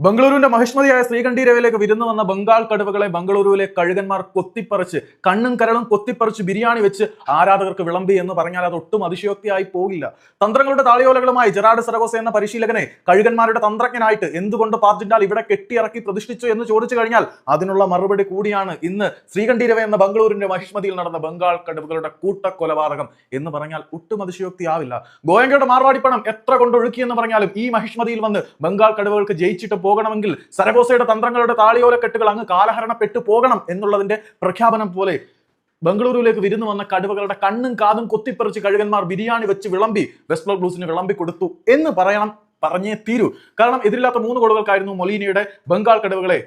ബംഗളൂരുവിന്റെ മഹിഷ്മതിയായ ശ്രീകണ്ഠീരവയിലേക്ക് വിരുന്നു വന്ന ബംഗാൾ കടുവകളെ ബംഗളൂരുവിലെ കഴുകന്മാർ കൊത്തിപ്പറിച്ച് കണ്ണും കരളും കൊത്തിപ്പറിച്ച് ബിരിയാണി വെച്ച് ആരാധകർക്ക് വിളമ്പി എന്ന് പറഞ്ഞാൽ അത് ഒട്ടും അതിശയോക്തിയായി പോകില്ല. തന്ത്രങ്ങളുടെ താളിയോലകളുമായി ജെറാർഡ് സരഗോസ എന്ന പരിശീലകനെ കഴുകന്മാരുടെ തന്ത്രജ്ഞനായിട്ട് എന്തുകൊണ്ട് പാർജിൻഡാൽ ഇവിടെ കെട്ടിയിറക്കി പ്രതിഷ്ഠിച്ചു എന്ന് ചോദിച്ചു കഴിഞ്ഞാൽ അതിനുള്ള മറുപടി കൂടിയാണ് ഇന്ന് ശ്രീകണ്ഠീരവ എന്ന ബംഗളൂരിന്റെ മഹിഷ്മതിയിൽ നടന്ന ബംഗാൾ കടുവകളുടെ കൂട്ടക്കൊലപാതകം എന്ന് പറഞ്ഞാൽ ഒട്ടും അതിശയോക്തിയാവില്ല. ഗോയങ്കയുടെ മാർവാടിപ്പണം എത്ര കൊണ്ടൊഴുക്കി എന്ന് പറഞ്ഞാലും ഈ മഹിഷ്മതിയിൽ വന്ന് ബംഗാൾ കടുവകൾക്ക് ജയിച്ചിട്ട് പോകണമെങ്കിൽ സരഗോസയുടെ തന്ത്രങ്ങളുടെ താളിയോലക്കെട്ടുകൾ അങ്ങ് കാലഹരണപ്പെട്ടു പോകണം എന്നുള്ളതിന്റെ പ്രഖ്യാപനം പോലെ ബംഗളൂരുവിലേക്ക് വിരുന്നു വന്ന കടുവകളുടെ കണ്ണും കാതും കൊത്തിപ്പറിച്ച് കഴുകന്മാർ ബിരിയാണി വെച്ച് വിളമ്പി വെസ്റ്റ് ബംഗാൾ ബ്ലൂസിന് വിളമ്പി കൊടുത്തു എന്ന് പറഞ്ഞേ തീരൂ. കാരണം എതിരില്ലാത്ത 3 ഗോളുകൾക്കായിരുന്നു മൊളീനയുടെ ബംഗാൾ കടുവകളെ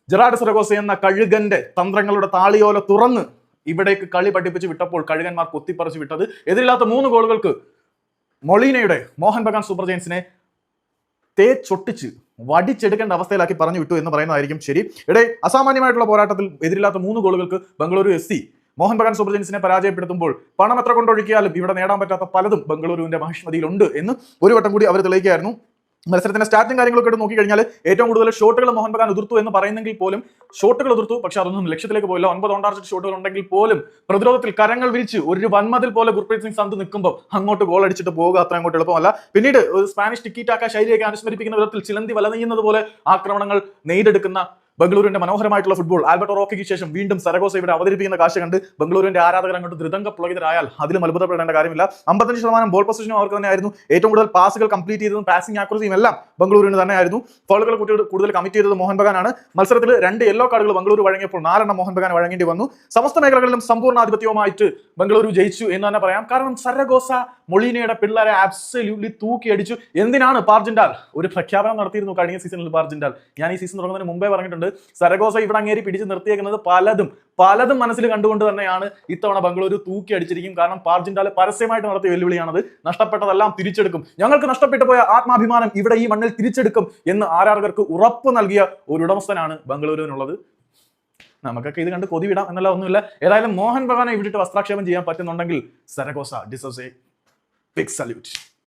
ജെറാർഡ് സരഗോസ എന്ന കഴുകന്റെ തന്ത്രങ്ങളുടെ താളിയോല തുറന്ന് ഇവിടേക്ക് കളി പഠിപ്പിച്ച് വിട്ടപ്പോൾ കഴുകന്മാർ കൊത്തിപ്പറിച്ച് വിട്ടത് എതിരില്ലാത്ത 3 ഗോളുകൾക്ക് മൊളീനയുടെ മോഹൻ ബഗാൻ സൂപ്പർ ജയൻസിനെ തേച്ചൊട്ടിച്ച് വടിച്ചെടുക്കേണ്ട അവസ്ഥയിലാക്കി പറഞ്ഞു വിട്ടു എന്ന് പറയുന്നതായിരിക്കും ശരി. ഇവിടെ അസാമാന്യമായിട്ടുള്ള പോരാട്ടത്തിൽ എതിരില്ലാത്ത 3 ഗോളുകൾക്ക് ബംഗളൂരു FC മോഹൻ ബഗാൻ സൂപ്പർ ജയൻസിനെ പരാജയപ്പെടുത്തുമ്പോൾ പണം എത്ര കൊണ്ടൊഴുക്കിയാലും ഇവിടെ നേടാൻ പറ്റാത്ത പലതും ബംഗളൂരുവിന്റെ മഹിഷ്മതിയിലുണ്ട് എന്ന് ഒരു വട്ടം കൂടി അവർ തെളിയിക്കുകയായിരുന്നു. മത്സരത്തിന്റെ സ്റ്റാർട്ടിംഗ് കാര്യങ്ങളൊക്കെ എടുത്ത് നോക്കിക്കഴിഞ്ഞാൽ ഏറ്റവും കൂടുതൽ ഷോട്ടുകൾ മോഹൻ ബഗാൻ ഉതിർത്തു എന്ന് പറയുന്നെങ്കിൽ പോലും ഷോട്ടുകൾ ഉതിർത്തു, പക്ഷെ അതൊന്നും ലക്ഷ്യത്തിലേക്ക് പോയില്ല. 9 ഓൺ ടാർഗറ്റ് ഷോട്ടുകൾ ഉണ്ടെങ്കിൽ പോലും പ്രതിരോധത്തിൽ കരങ്ങൾ വിരിച്ച് ഒരു വൻമതിൽ പോലെ ഗുർപ്രീത് സിംഗ് സന്ധു നിൽക്കുമ്പോൾ അങ്ങോട്ട് ഗോൾ അടിച്ചിട്ട് പോകുക അത്ര അങ്ങോട്ട് എളുപ്പമല്ല. പിന്നീട് സ്പാനിഷ് ടിക്കീറ്റാക്ക ശൈലിയൊക്കെ അനുസ്മരിപ്പിക്കുന്ന വിധത്തിൽ ചിലന്തി വലനെയ്യുന്നത് പോലെ ആക്രമണങ്ങൾ നെയ്തെടുക്കുന്ന ബംഗളൂരുവിന്റെ മനോഹരമായിട്ടുള്ള ഫുട്ബോൾ ആൽബർട്ടോ റോക്കിക്ക് ശേഷം വീണ്ടും സരഗോസ ഇവിടെ അവതരിപ്പിക്കുന്ന കാഴ്ച കണ്ട് ബംഗളൂരുവിന്റെ ആരാധകർ അങ്ങോട്ട് ധൃതംഗ പുളകിതരായാൽ അതിലും അത്ഭുതപ്പെടേണ്ട കാര്യമില്ല. 55% ബോൾ പൊസിഷനും അവർക്ക് തന്നെയായിരുന്നു. ഏറ്റവും കൂടുതൽ പാസുകൾ കംപ്ലീറ്റ് ചെയ്തതും പാസിംഗ് ആക്യുറസിയും എല്ലാം ബംഗളൂരുവിന് തന്നെയായിരുന്നു. ഫൗളുകൾ കൂടുതൽ കമ്മിറ്റ് ചെയ്തത് മോഹൻ ബഗാനാണ്. മത്സരത്തിൽ 2 യെല്ലോ കാർഡുകൾ ബംഗളൂരു വഴങ്ങിയപ്പോൾ 4 മോഹൻ ബഗാൻ വഴങ്ങേണ്ടി വന്നു. സമസ്ത മേഖലകളിലും സമ്പൂർണ്ണാധിപത്യവുമായിട്ട് ബംഗളൂരു ജയിച്ചു എന്ന് തന്നെ പറയാം. കാരണം സരഗോസ മൊളീനയുടെ പിള്ളേരെ ആബ്സല്യൂട്ട്ലി തൂക്കിയടിച്ചു. എന്തിനാണ് പാർജിൻഡാൽ ഒരു പ്രഖ്യാപനം നടത്തിയിരുന്നു കഴിഞ്ഞ സീസണിൽ. പാർജിൻഡാൽ ഞാൻ ഈ സീസൺ തുടങ്ങുന്നതിന് മുമ്പേ പറഞ്ഞിട്ടുണ്ട്, സരഗോസ ഇവിടെ അങ്ങേരി പിടിച്ച് നിർത്തിയേക്കുന്നത് പലതും മനസ്സിൽ കണ്ടുകൊണ്ട് തന്നെയാണ് ഇത്തവണ ബംഗളൂരു തൂക്കി അടിച്ചിരിക്കും. കാരണം പാർജിൻഡാൽ പരസ്യമായിട്ട് നടത്തിയ വെല്ലുവിളിയാണത്. നഷ്ടപ്പെട്ടതെല്ലാം തിരിച്ചെടുക്കും, ഞങ്ങൾക്ക് നഷ്ടപ്പെട്ടു പോയ ആത്മാഭിമാനം ഇവിടെ ഈ മണ്ണിൽ തിരിച്ചെടുക്കും എന്ന് ആരാധകർക്ക് ഉറപ്പ് നൽകിയ ഒരു ഉടമസ്ഥനാണ് ബംഗളൂരുവിനുള്ളത്. നമുക്കൊക്കെ ഇത് കണ്ട് കൊതി വിടാം എന്നല്ല ഒന്നുമില്ല. ഏതായാലും മോഹൻ ബഗാനെ ഇവിടിട്ട് വസ്ത്രാക്ഷേപം ചെയ്യാൻ പറ്റുന്നുണ്ടെങ്കിൽ Zaragoza deserves a big salute.